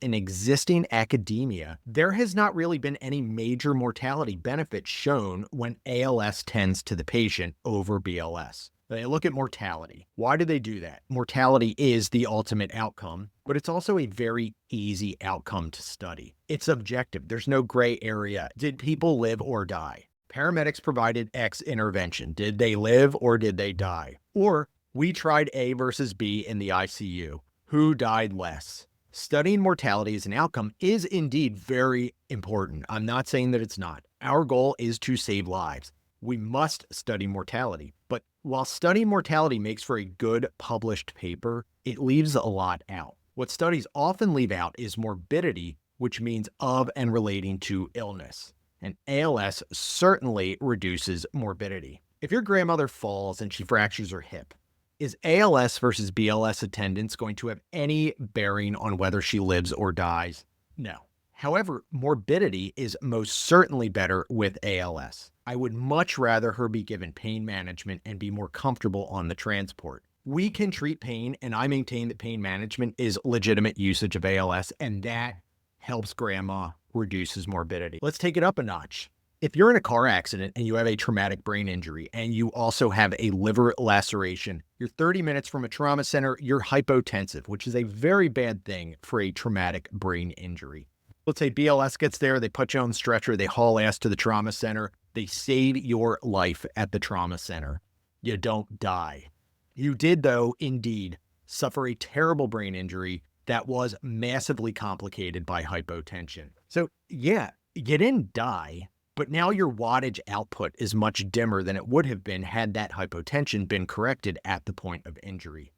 in existing academia, there has not really been any major mortality benefit shown when ALS tends to the patient over BLS. They look at mortality. Why do they do that? Mortality is the ultimate outcome, but it's also a very easy outcome to study. It's objective. There's no gray area. Did people live or die? Paramedics provided X intervention. Did they live or did they die? Or we tried A versus B in the ICU. Who died less? Studying mortality as an outcome is indeed very important. I'm not saying that it's not. Our goal is to save lives. We must study mortality. But while studying mortality makes for a good published paper, it leaves a lot out. What studies often leave out is morbidity, which means of and relating to illness. And ALS certainly reduces morbidity. If your grandmother falls and she fractures her hip, is ALS versus BLS attendance going to have any bearing on whether she lives or dies? No. However, morbidity is most certainly better with ALS. I would much rather her be given pain management and be more comfortable on the transport. We can treat pain, and I maintain that pain management is legitimate usage of ALS, and that helps grandma, reduces morbidity. Let's take it up a notch. If you're in a car accident and you have a traumatic brain injury and you also have a liver laceration, you're 30 minutes from a trauma center, you're hypotensive, which is a very bad thing for a traumatic brain injury. Let's say BLS gets there, they put you on the stretcher, they haul ass to the trauma center, they save your life at the trauma center. You don't die. You did, though, indeed, suffer a terrible brain injury that was massively complicated by hypotension. So yeah, you didn't die, but now your wattage output is much dimmer than it would have been had that hypotension been corrected at the point of injury.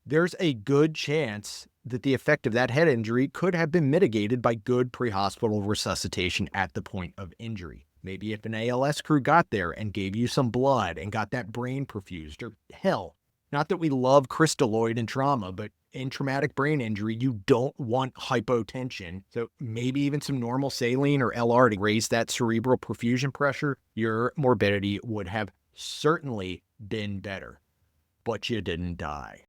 There's a good chance that the effect of that head injury could have been mitigated by good pre-hospital resuscitation at the point of injury. Maybe if an ALS crew got there and gave you some blood and got that brain perfused, or hell, not that we love crystalloid in trauma, but in traumatic brain injury, you don't want hypotension. So maybe even some normal saline or LR to raise that cerebral perfusion pressure, your morbidity would have certainly been better, but you didn't die.